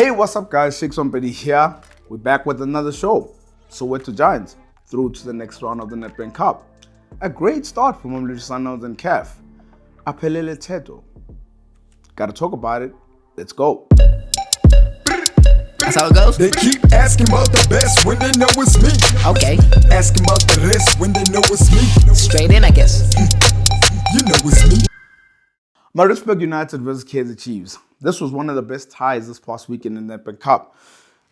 Hey, what's up guys, Rampedi here. We're back with another show. Soweto Giants through to the next round of the Nedbank Cup. A great start for Mamelodi Sundowns and CAF. Aphelele Teto. Gotta talk about it. Let's go. That's how it goes? They keep asking about the best when they know it's me. Okay. Asking about the rest when they know it's me. Straight in, I guess. You know it's me. Maritzburg United versus Kaizer Chiefs. This was one of the best ties this past weekend in the Nedbank Cup.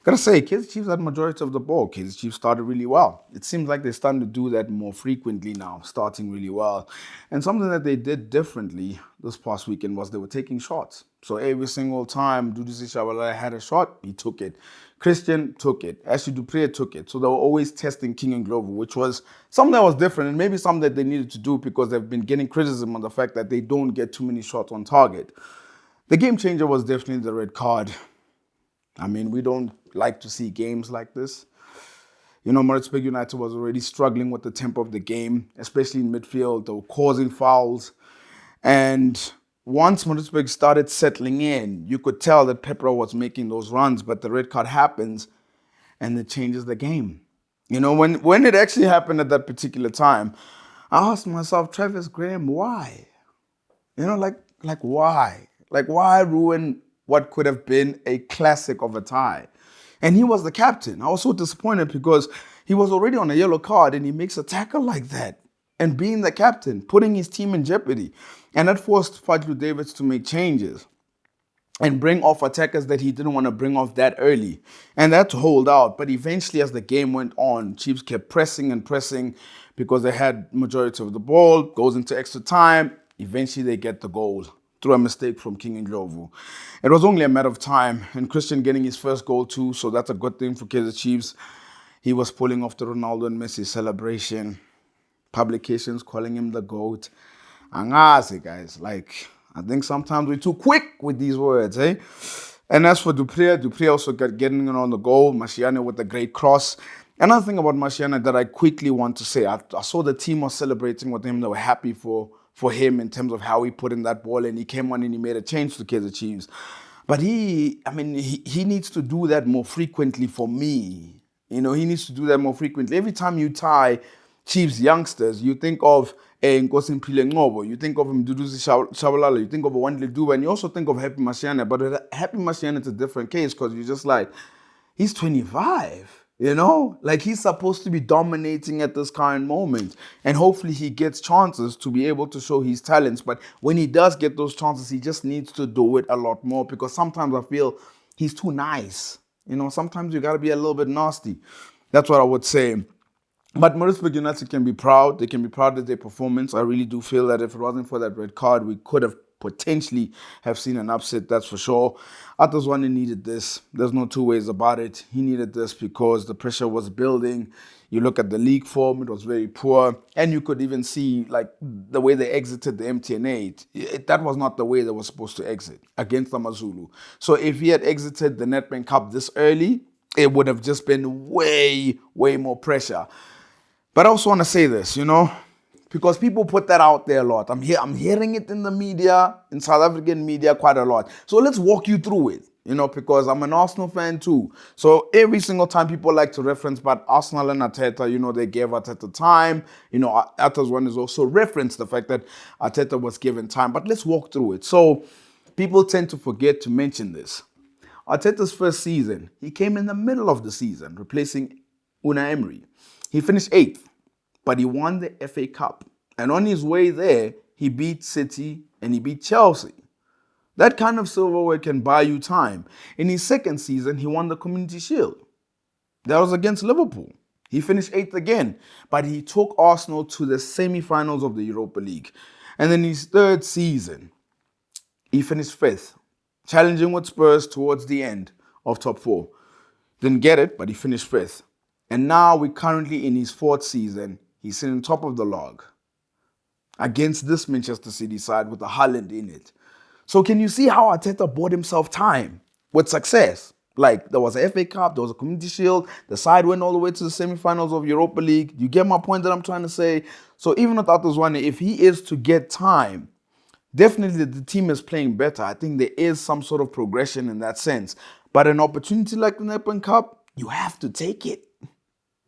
Gotta say, Kaizer Chiefs had majority of the ball. Kaizer Chiefs started really well. It seems like they're starting to do that more frequently now, starting really well. And something that they did differently this past weekend was they were taking shots. So every single time Duduzi Shabalala had a shot, he took it. Christian took it. S2EP28 took it. So they were always testing King and Glover, which was something that was different and maybe something that they needed to do because they've been getting criticism on the fact that they don't get too many shots on target. The game changer was definitely the red card. I mean, we don't like to see games like this. You know, Maritzburg United was already struggling with the tempo of the game, especially in midfield. They were causing fouls. And once Maritzburg started settling in, you could tell that Pepper was making those runs, but the red card happens and it changes the game. You know, when it actually happened at that particular time, I asked myself, Travis Graham, why? You know, like why? Like, why ruin what could have been a classic of a tie? And he was the captain. I was so disappointed because he was already on a yellow card and he makes a tackle like that. And being the captain, putting his team in jeopardy. And that forced Fadlu Davids to make changes and bring off attackers that he didn't want to bring off that early. And that to hold out. But eventually, as the game went on, Chiefs kept pressing and pressing because they had majority of the ball, goes into extra time. Eventually, they get the goal through a mistake from King and Glovo. It was only a matter of time, and Christian getting his first goal too, so that's a good thing for Kaizer Chiefs. He was pulling off the Ronaldo and Messi celebration. Publications calling him the GOAT. Angazi, guys. Like, I think sometimes we're too quick with these words, eh? And as for Dupree also got getting on the goal. Mashiane with a great cross. Another thing about Mashiane that I quickly want to say, I saw the team was celebrating with him. They were happy for him in terms of how he put in that ball, and he came on and he made a change to Kaizer Chiefs. But he needs to do that more frequently for me. You know, he needs to do that more frequently. Every time you tie Chiefs youngsters, you think of Nkosi Mpile Ngobo, you think of Mduduzi Shabalala, you think of Wandile Duba, and you also think of Happy Mashiane. But with Happy Mashiane, it's a different case because you're just like, he's 25. You know, like he's supposed to be dominating at this current moment. And hopefully he gets chances to be able to show his talents. But when he does get those chances, he just needs to do it a lot more because sometimes I feel he's too nice. You know, sometimes you got to be a little bit nasty. That's what I would say. But Maritzburg United can be proud. They can be proud of their performance. I really do feel that if it wasn't for that red card, we could have potentially have seen an upset, that's for sure. Atazwane needed this. There's no two ways about it. He needed this because the pressure was building. You look at the league form, it was very poor. And you could even see like the way they exited the MTN8. That was not the way they were supposed to exit against the Mazulu. So if he had exited the Nedbank Cup this early, it would have just been way, way more pressure. But I also want to say this, you know, because people put that out there a lot. I'm hearing it in the media, in South African media quite a lot. So let's walk you through it, you know, because I'm an Arsenal fan too. So every single time people like to reference, but Arsenal and Arteta, you know, they gave Arteta time. You know, Arteta's one is also referenced the fact that Arteta was given time. But let's walk through it. So people tend to forget to mention this. Arteta's first season, he came in the middle of the season, replacing Unai Emery. He finished 8th. But he won the FA Cup. And on his way there, he beat City and he beat Chelsea. That kind of silverware can buy you time. In his second season, he won the Community Shield. That was against Liverpool. He finished 8th again. But he took Arsenal to the semi-finals of the Europa League. And then his third season, he finished 5th, challenging with Spurs towards the end of top 4. Didn't get it, but he finished 5th. And now we're currently in his 4th season. He's sitting top of the log against this Manchester City side with a Haaland in it. So can you see how Arteta bought himself time with success? Like, there was a FA Cup, there was a Community Shield, the side went all the way to the semi-finals of Europa League. You get my point that I'm trying to say? So even without this one, if he is to get time, definitely the team is playing better. I think there is some sort of progression in that sense. But an opportunity like the Nedbank Cup, you have to take it.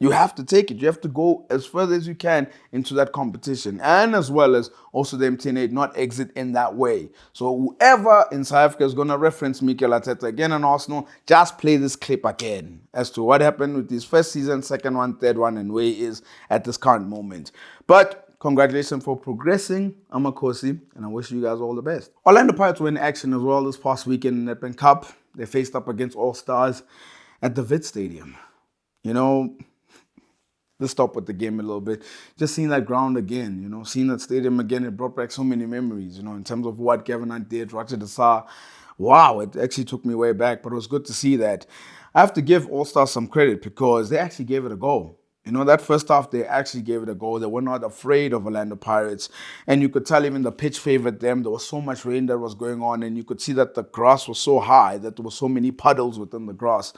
You have to take it. You have to go as further as you can into that competition. And as well as also the MTN8 not exit in that way. So whoever in South Africa is going to reference Mikel Arteta again in Arsenal, just play this clip again as to what happened with his first season, second one, third one, and where he is at this current moment. But congratulations for progressing, Amakosi, and I wish you guys all the best. Orlando Pirates were in action as well this past weekend in the Nedbank Cup. They faced up against All Stars at the Vid Stadium. You know, let's stop with the game a little bit. Just seeing that ground again, seeing that stadium again, it brought back so many memories, in terms of what Kevin Hunt did, Roger Desar. Wow, it actually took me way back, but it was good to see that. I have to give All Stars some credit because they actually gave it a go. That first half, they actually gave it a go. They were not afraid of Orlando Pirates. And you could tell even the pitch favored them. There was so much rain that was going on, and you could see that the grass was so high that there were so many puddles within the grass.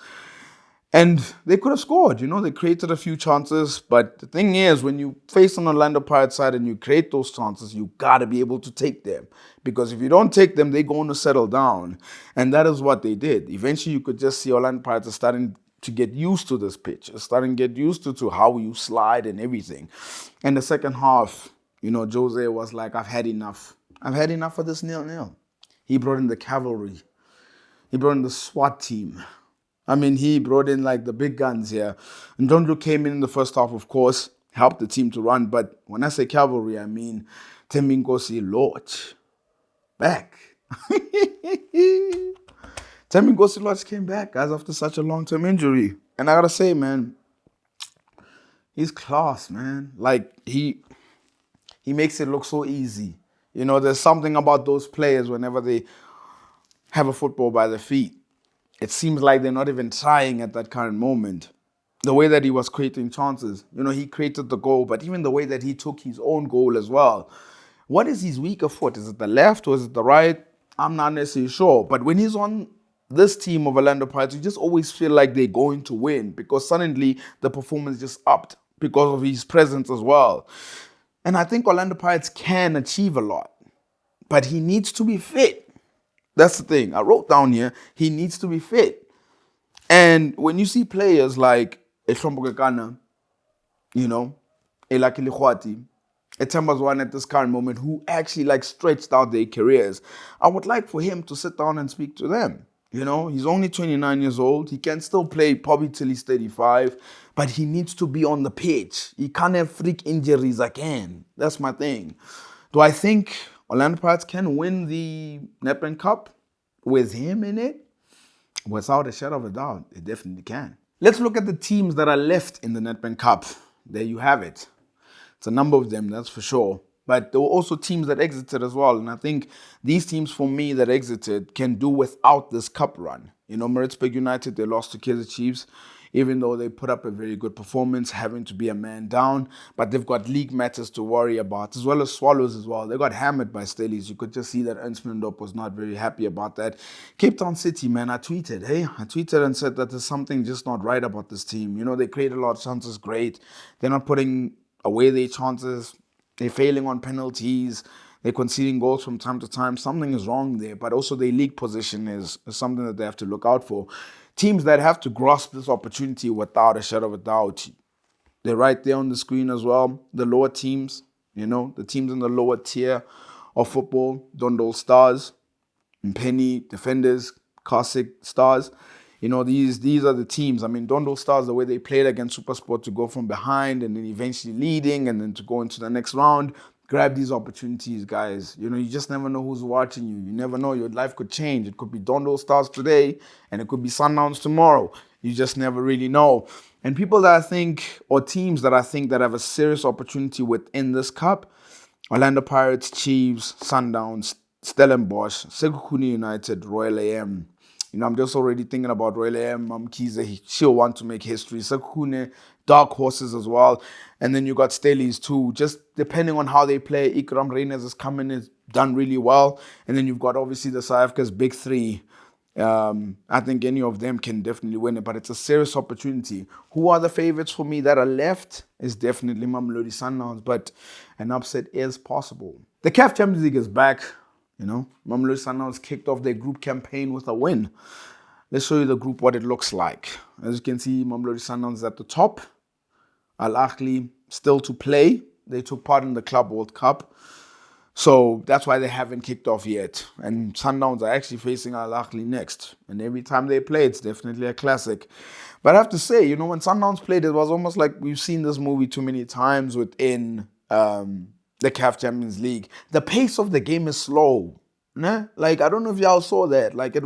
And they could have scored, they created a few chances. But the thing is, when you face an Orlando Pirates side and you create those chances, you got to be able to take them. Because if you don't take them, they're going to settle down. And that is what they did. Eventually, you could just see Orlando Pirates are starting to get used to this pitch, starting to get used to how you slide and everything. And the second half, Jose was like, I've had enough. I've had enough of this 0-0. He brought in the cavalry. He brought in the SWAT team. He brought in like the big guns here. And Ndondlo came in the first half, of course, helped the team to run. But when I say cavalry, I mean Thembinkosi Lorch. Back. Thembinkosi Lorch came back, guys, after such a long-term injury. And I gotta say, man, he's class, man. Like, he makes it look so easy. There's something about those players whenever they have a football by their feet. It seems like they're not even trying at that current moment. The way that he was creating chances, he created the goal, but even the way that he took his own goal as well. What is his weaker foot? Is it the left or is it the right? I'm not necessarily sure. But when he's on this team of Orlando Pirates, you just always feel like they're going to win because suddenly the performance just upped because of his presence as well. And I think Orlando Pirates can achieve a lot, but he needs to be fit. That's the thing. I wrote down here, he needs to be fit. And when you see players like Ehlombogekana, Elaki Likhwati, Etembazwane at this current moment, who actually stretched out their careers, I would like for him to sit down and speak to them. He's only 29 years old. He can still play probably till he's 35, but he needs to be on the pitch. He can't have freak injuries again. That's my thing. Do I think Orlando Pirates can win the Nedbank Cup with him in it? Without a shadow of a doubt, they definitely can. Let's look at the teams that are left in the Nedbank Cup. There you have it. It's a number of them, that's for sure. But there were also teams that exited as well. And I think these teams, for me, that exited can do without this cup run. Maritzburg United, they lost to Kaizer Chiefs, even though they put up a very good performance, having to be a man down. But they've got league matters to worry about, as well as Swallows as well. They got hammered by Stellies. You could just see that Ernst Mindop was not very happy about that. Cape Town City, man, I tweeted and said that there's something just not right about this team. They create a lot of chances, great. They're not putting away their chances. They're failing on penalties. They're conceding goals from time to time. Something is wrong there. But also their league position is something that they have to look out for. Teams that have to grasp this opportunity without a shadow of a doubt. They're right there on the screen as well. The lower teams, the teams in the lower tier of football. Dondol Stars, Mpenny Defenders, Kasik Stars. These are the teams. Dondol Stars, the way they played against SuperSport to go from behind and then eventually leading and then to go into the next round. Grab these opportunities, guys. You just never know who's watching you. You never know. Your life could change. It could be Dondol Stars today and it could be Sundowns tomorrow. You just never really know. And people that I think, or teams that I think that have a serious opportunity within this cup, Orlando Pirates, Chiefs, Sundowns, Stellenbosch, Sekhukhune United, Royal AM. I'm just already thinking about Royal AM, Kaizer. She'll want to make history. Sekhukhune, dark horses as well. And then you got Stellies too. Just depending on how they play, Ikram Reyners is coming, is done really well. And then you've got obviously the South Africa's big three. I think any of them can definitely win it, but it's a serious opportunity. Who are the favorites for me that are left? Is definitely Mamelodi Sundowns, but an upset is possible. The CAF Champions League is back. Mamelodi Sundowns kicked off their group campaign with a win. let's show you the group, what it looks like. As you can see, Mamelodi Sundowns at the top. Al Ahly still to play. They took part in the Club World Cup. So that's why they haven't kicked off yet. And Sundowns are actually facing Al Ahly next. And every time they play, it's definitely a classic. But I have to say, you know, when Sundowns played, it was almost like we've seen this movie too many times within the CAF Champions League. The pace of the game is slow. Né? Like, I don't know if y'all saw that. Like,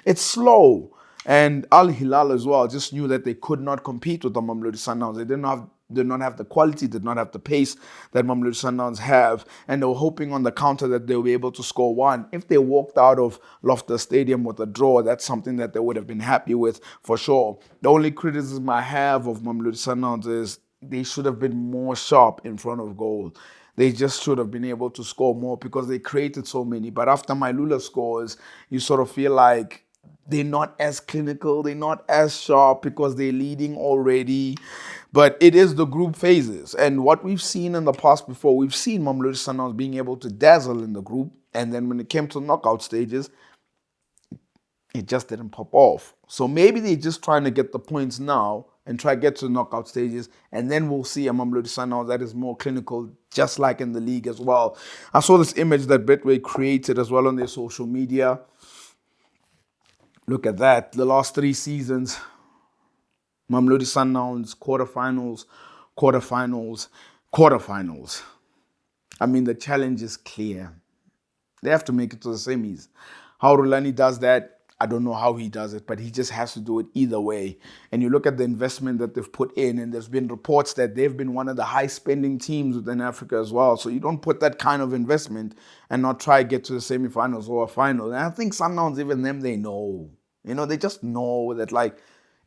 it's slow. And Al Hilal as well just knew that they could not compete with the Mamelodi Sundowns. They did not have the quality, did not have the pace that Mamelodi Sundowns have. And they were hoping on the counter that they'll be able to score one. If they walked out of Loftus Stadium with a draw, that's something that they would have been happy with for sure. The only criticism I have of Mamelodi Sundowns is they should have been more sharp in front of goal. They just should have been able to score more because they created so many. But after Mailula scores, you sort of feel like they're not as clinical, they're not as sharp because they're leading already. But it is the group phases. And what we've seen in the past before, we've seen Mamelodi Sundowns being able to dazzle in the group. And then when it came to knockout stages, it just didn't pop off. So maybe they're just trying to get the points now and try to get to the knockout stages. And then we'll see a Mamelodi Sundowns that is more clinical, just like in the league as well. I saw this image that Betway created as well on their social media. Look at that. The last 3 seasons, Mamelodi Sundowns, quarterfinals, quarterfinals, quarterfinals. I mean, the challenge is clear. They have to make it to the semis. How Rulani does that, I don't know how he does it, but he just has to do it either way. And you look at the investment that they've put in, and there's been reports that they've been one of the high-spending teams within Africa as well. So you don't put that kind of investment and not try to get to the semifinals or a final. And I think Sundowns, even them, they know. You know, they just know that, like,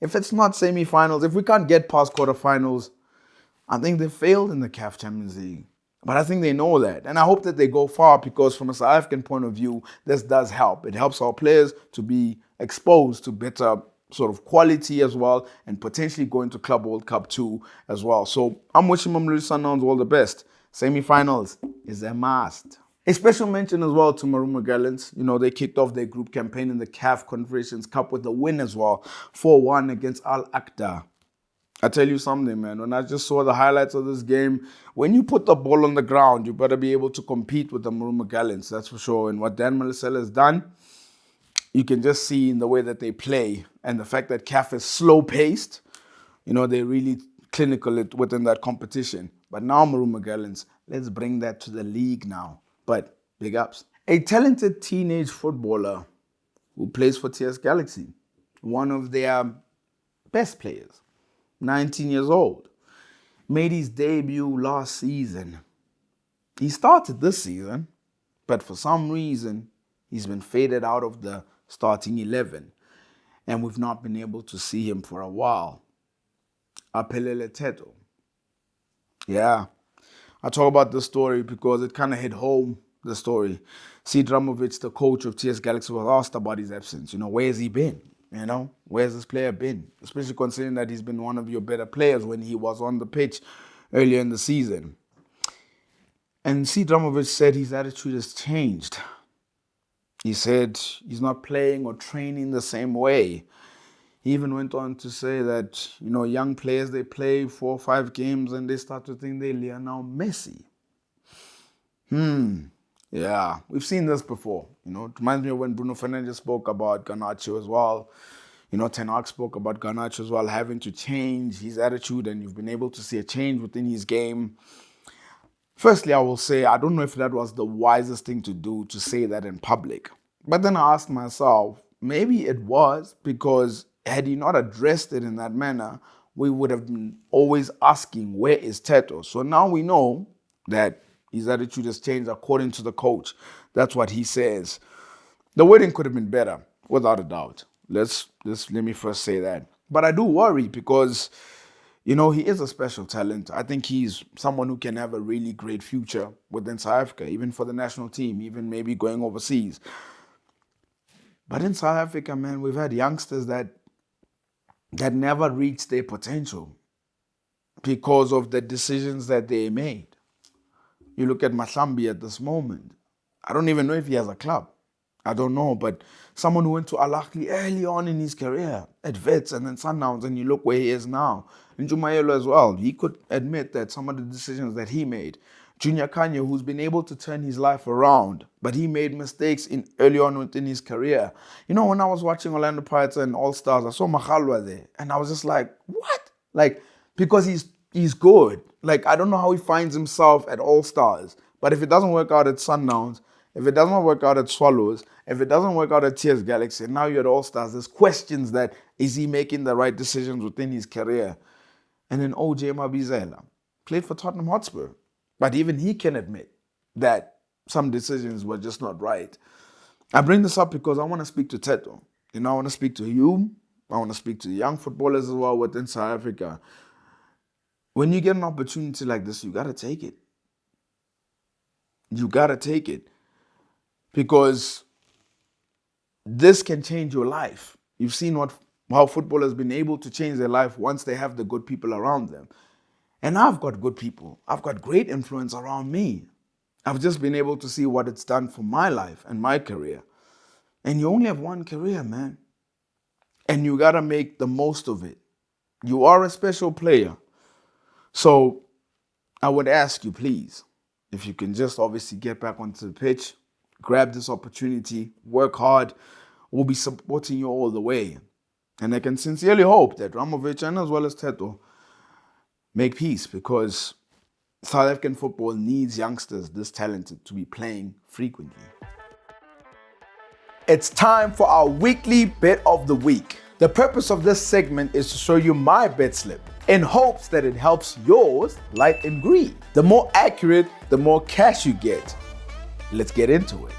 if it's not semifinals, if we can't get past quarterfinals, I think they failed in the CAF Champions League. But I think they know that. And I hope that they go far because from a South African point of view, this does help. It helps our players to be exposed to better sort of quality as well and potentially go into Club World Cup 2 as well. So I'm wishing Mamelodi Sundowns all the best. Semi-finals is a must. A special mention as well to Marumo Gallants. You know, they kicked off their group campaign in the CAF Confederations Cup with a win as well, 4-1 against Al Akda. I tell you something, man, when I just saw the highlights of this game, when you put the ball on the ground, you better be able to compete with the Marumo Gallants, that's for sure. And what Dan Malesela has done, you can just see in the way that they play. And the fact that CAF is slow-paced, you know, they're really clinical within that competition. But now Marumo Gallants, let's bring that to the league now. But big ups. A talented teenage footballer who plays for TS Galaxy, one of their best players, 19 years old, made his debut last season. He started this season, but for some reason, he's been faded out of the starting 11, and we've not been able to see him for a while. Apelele Teto. Yeah, I talk about this story because it kind of hit home, the story. See, Ramovic, the coach of TS Galaxy, was asked about his absence. You know, where has he been? You know, where's this player been? Especially considering that he's been one of your better players when he was on the pitch earlier in the season. And C. Ramovic said his attitude has changed. He said he's not playing or training the same way. He even went on to say that, you know, young players, they play 4 or 5 games and they start to think they are now Messi. Yeah, we've seen this before. You know, it reminds me of when Bruno Fernandes spoke about Garnacho as well. You know, Ten Hag spoke about Garnacho as well, having to change his attitude, and you've been able to see a change within his game. Firstly, I will say, I don't know if that was the wisest thing to do, to say that in public. But then I asked myself, maybe it was, because had he not addressed it in that manner, we would have been always asking, where is Teto? So now we know that his attitude has changed according to the coach. That's what he says. The wording could have been better, without a doubt. Let me first say that. But I do worry because, you know, he is a special talent. I think he's someone who can have a really great future within South Africa, even for the national team, even maybe going overseas. But in South Africa, man, we've had youngsters that never reached their potential because of the decisions that they made. You look at Mahlambi at this moment. I don't even know if he has a club. I don't know, but someone who went to Al Ahly early on in his career at Vets and then Sundowns, and you look where he is now. And Jumayelo as well, he could admit that some of the decisions that he made. Junior Kanye, who's been able to turn his life around, but he made mistakes early on within his career. You know, when I was watching Orlando Pirates and All Stars, I saw Magalwa there, and I was just like, what? Like, because he's good. Like, I don't know how he finds himself at All Stars, but if it doesn't work out at Sundowns, if it doesn't work out at Swallows, if it doesn't work out at TS Galaxy, and now you're at All Stars, there's questions that, is he making the right decisions within his career? And then OJ Mabizela played for Tottenham Hotspur. But even he can admit that some decisions were just not right. I bring this up because I want to speak to Teto. You know, I want to speak to you. I want to speak to young footballers as well within South Africa. When you get an opportunity like this, you got to take it. You got to take it. Because this can change your life. You've seen how football has been able to change their life once they have the good people around them. And I've got good people. I've got great influence around me. I've just been able to see what it's done for my life and my career. And you only have one career, man. And you got to make the most of it. You are a special player. So I would ask you, please, if you can just obviously get back onto the pitch, grab this opportunity, work hard. We'll be supporting you all the way. And I can sincerely hope that Ramovic and as well as Teto make peace, because South African football needs youngsters this talented to be playing frequently. It's time for our weekly bet of the week. The purpose of this segment is to show you my bet slip in hopes that it helps yours light in green. The more accurate, the more cash you get. Let's get into it.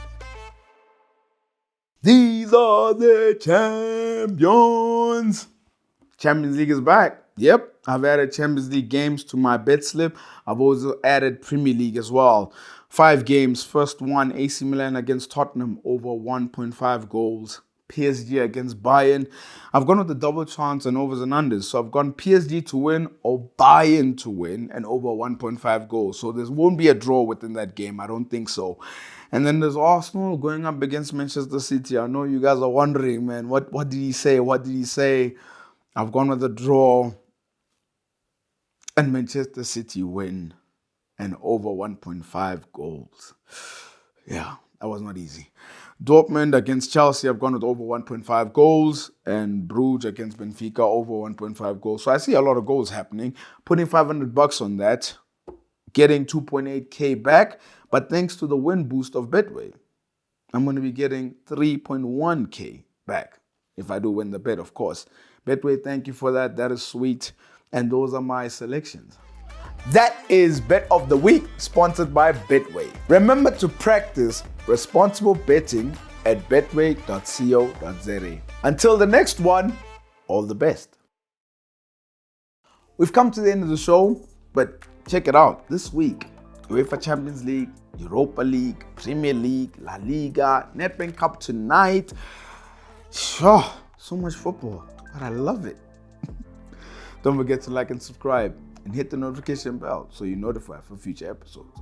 These are the champions. Champions League is back. Yep, I've added Champions League games to my bet slip. I've also added Premier League as well. 5 games. First one, AC Milan against Tottenham over 1.5 goals. PSG against Bayern. I've gone with the double chance and overs and unders. So I've gone PSG to win or Bayern to win and over 1.5 goals. So there won't be a draw within that game. I don't think so. And then there's Arsenal going up against Manchester City. I know you guys are wondering, man, what did he say? What did he say? I've gone with the draw and Manchester City win and over 1.5 goals. Yeah, that was not easy. Dortmund against Chelsea, I've gone with over 1.5 goals, and Bruges against Benfica over 1.5 goals. So I see a lot of goals happening. Putting $500 on that, getting 2.8K back, but thanks to the win boost of Betway, I'm going to be getting 3.1K back if I do win the bet, of course. Betway, thank you for that. That is sweet. And those are my selections. That is Bet of the Week, sponsored by Betway. Remember to practice responsible betting at betway.co.za. Until the next one, all the best. We've come to the end of the show, but check it out. This week, UEFA Champions League, Europa League, Premier League, La Liga, Nedbank Cup tonight. Sure, so much football, but I love it. Don't forget to like and subscribe and hit the notification bell so you're notified for future episodes.